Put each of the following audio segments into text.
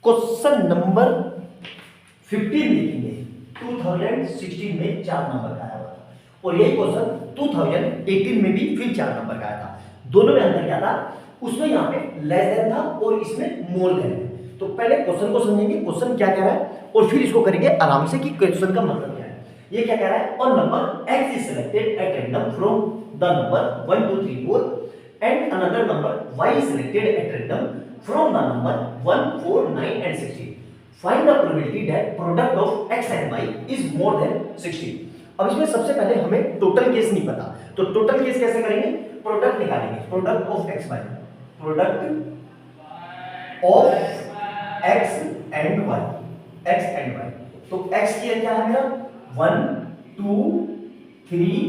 Question number 15 लिखेंगे। 2016 में 4 number का आया हुआ था और यही क्वेश्चन 2018 में भी फिर 4 नंबर का आया था। दोनों में अंतर क्या था? उसमें यहाँ पे लेस देन था और इसमें मोर देन है। तो पहले क्वेश्चन को समझेंगे, क्वेश्चन क्या कह रहा है और फिर इसको करेंगे आराम से कि क्वेश्चन का मतलब क्या है। ये क्या कह रहा है? और number x is selected at random from the number 1 2 3 4 and another number y is selected at random from the number 1 4 9 and 16. Find the probability that product of x and y is more than 16. अब इसमें सबसे पहले हमें total case नहीं पता, तो total case कैसे करेंगे? प्रोडक्ट निकालेंगे, product of x y, product of x and y, x and y। तो x की क्या है मेरा 1 2 3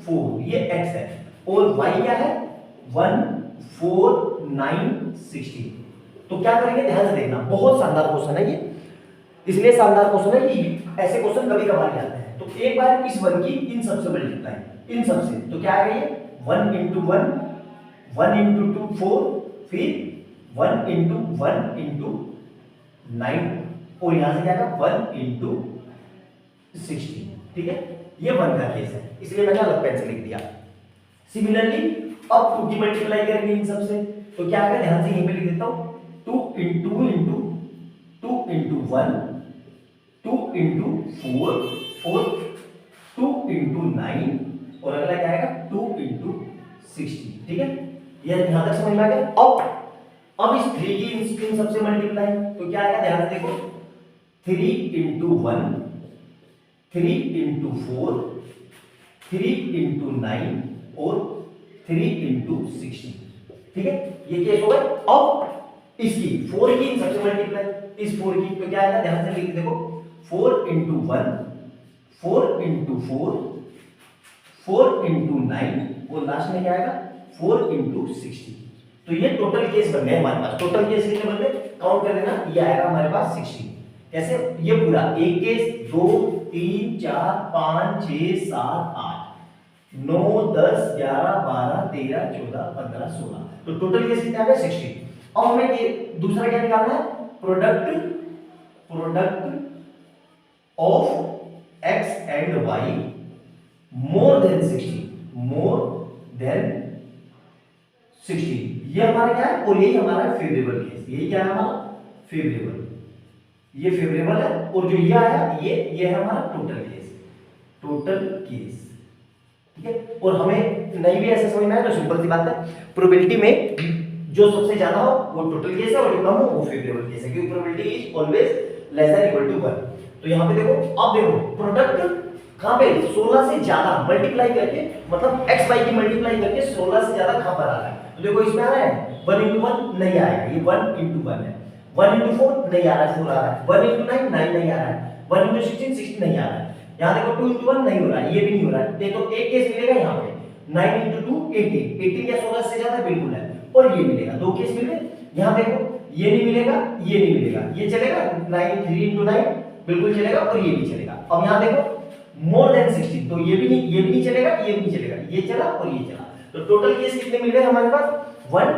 4, ये x है और y क्या है 1 4 9 16। तो क्या करेंगे? ध्यान से देखना, बहुत शानदार क्वेश्चन है ये, इसलिए शानदार क्वेश्चन है कि ऐसे क्वेश्चन कभी कभार आते हैं। तो एक बार इस 1 की इन सबसे मल्टीप्लाई, इन सबसे, तो क्या आएगा ये 1 into 1 1 into 2 4, फिर 1 into 1 into 9 और यहां से क्या आएगा 1 into 16। ठीक है, ये 1 का केस है, इसलिए मैंने अलग पेन से लिख दिया। सिमिलरली अब 2 की मल्टीप्लाई करेंगे इन सबसे, तो क्या आएगा? ध्यान से यहीं पे लिख देता हूं 2 into 2 into 1 2 into 4 4 2 into 9 और अगला क्या आएगा 2 into 16। ठीक है, ये यहां तक समझ में आ गया। अब इस 3 की इन सबसे मल्टीप्लाई, तो क्या आएगा? ध्यान से देखो 3 into 1 3 into 4 3 into 9 और 3 into 16। ठीक है, ये केस हो गए। अब इसकी 4 की इन सबसे मल्टीप्लाई, इस 4 की, तो क्या आएगा? ध्यान से लिख देखो 4 into 1 4 into 4 4 into 9 और लास्ट में क्या आएगा 4 into 16। तो ये टोटल केस बन गए हमारे पास। टोटल केस कितने बन गए? काउंट कर लेना, ये आएगा हमारे पास 16। कैसे? ये पूरा एक केस 2 3 4 5 6 7 8 9 10 11 12 13 14 15 16, तो टोटल केस कितना है 16। अब हमें दूसरा क्या निकालना है? Product of x and y more than 16, ये हमारा क्या है? और यही हमारा फेवरेबल केस, यही क्या है हमारा फेवरेबल, ये फेवरेबल है और जो ये आया ये है हमारा टोटल केस। ठीक है, और हमें नहीं भी ऐसे समझ में आए तो सिंपल सी बात है, प्रोबेबिलिटी में जो सबसे ज्यादा हो वो टोटल केस है और जो कम हो वो फेवरेबल केस है, क्योंकि probability is always less than equal to 1। तो यहां पे देखो, अब देखो प्रोडक्ट कहां पे 16 से ज्यादा मल्टीप्लाई करके, मतलब x y की मल्टीप्लाई करके 16 से ज्यादा कहां पर आ रहा है? तो देखो इसमें आ रहा है 1 into 1 नहीं आएगा, ये 1 into 1 है, 1 into 4 नहीं आ रहा है, 4 आ रहा है, 1 into 9 9 नहीं आ रहा है, 1 into 16 16 नहीं आ रहा है। यहां देखो 2 into 1 नहीं हो रहा है, ये भी नहीं हो रहा है, तो एक केस मिलेगा यहां पे 9 into 2 18, 18 क्या 16 से ज्यादा? बिल्कुल है, और ये मिलेगा, दो केस मिल गए। यहां देखो ये नहीं मिलेगा, ये नहीं मिलेगा, ये चलेगा 9 3 into 9 बिल्कुल चलेगा और ये भी चलेगा। अब यहां देखो मोर देन 16, तो ये भी नहीं चलेगा, ये भी नहीं चलेगा, ये चला और ये चला। तो टोटल केस कितने मिल गए हमारे पास 1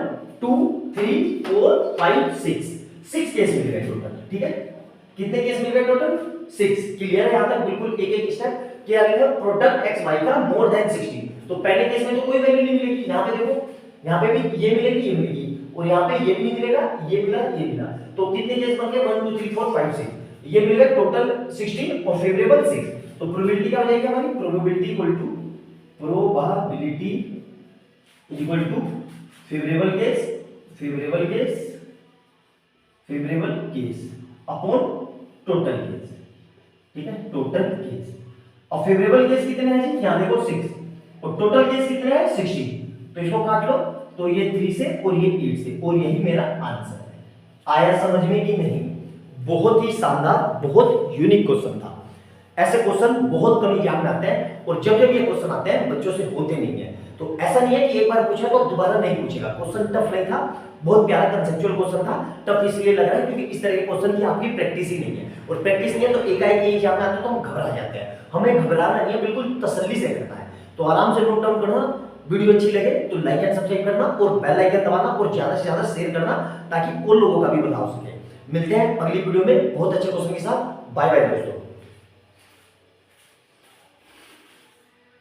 2 3 4 5 6 केस मिल गए टोटल। ठीक है, कितने केस मिल गए टोटल? 6। क्लियर है यहां तक? बिल्कुल एक एक स्टेप क्या लिखा? प्रोडक्ट x y का मोर देन 16। तो पहले केस में तो कोई वैल्यू नहीं मिलेगी, यहां पे देखो, यहां पे भी ये मिलेगी, ये मिलेगी, और यहां पे ये भी नहीं मिलेगा, ये मिला, ये मिला। तो कितने केस बन गए? 1 2 3 4 5 6, ये मिल गए टोटल 16 और फेवरेबल 6। तो प्रोबेबिलिटी क्या हो जाएगी हमारी? Probability equal to favourable case upon total case. ठीक है, टोटल केस। और फेवरेबल केस कितने हैं जी? यहां देखो 6 और टोटल केस कितने हैं 16, तो इसको काट लो, तो ये 3 से और ये 8 से, और यही मेरा आंसर है। आया समझ में कि नहीं? बहुत ही शानदार, बहुत यूनिक क्वेश्चन था। ऐसे क्वेश्चन बहुत कम एग्जाम में आते हैं और जब ये क्वेश्चन आते हैं बच्चों से होते नहीं है। तो ऐसा नहीं है कि एक बार पूछा तो दोबारा नहीं पूछेगा। क्वेश्चन टफ नहीं था, बहुत प्यारा कंसेप्चुअल क्वेश्चन था। टफ इसलिए लग रहा है क्योंकि इस तरह के क्वेश्चन की आपकी प्रैक्टिस ही नहीं है, और प्रैक्टिस नहीं है तो एकाएक ये एग्जाम में आता है तो हम घबरा जाते हैं। हमें घबराना नहीं है, बिल्कुल तसल्ली से करना है। तो आराम से नोट डाउन करना, वीडियो अच्छी लगे तो लाइक एंड सब्सक्राइब करना और बेल आइकन दबाना और ज्यादा से ज्यादा शेयर करना ताकि और लोगों का भी भला हो सके। मिलते हैं अगली वीडियो में बहुत अच्छे क्वेश्चन के साथ। बाय बाय दोस्तों।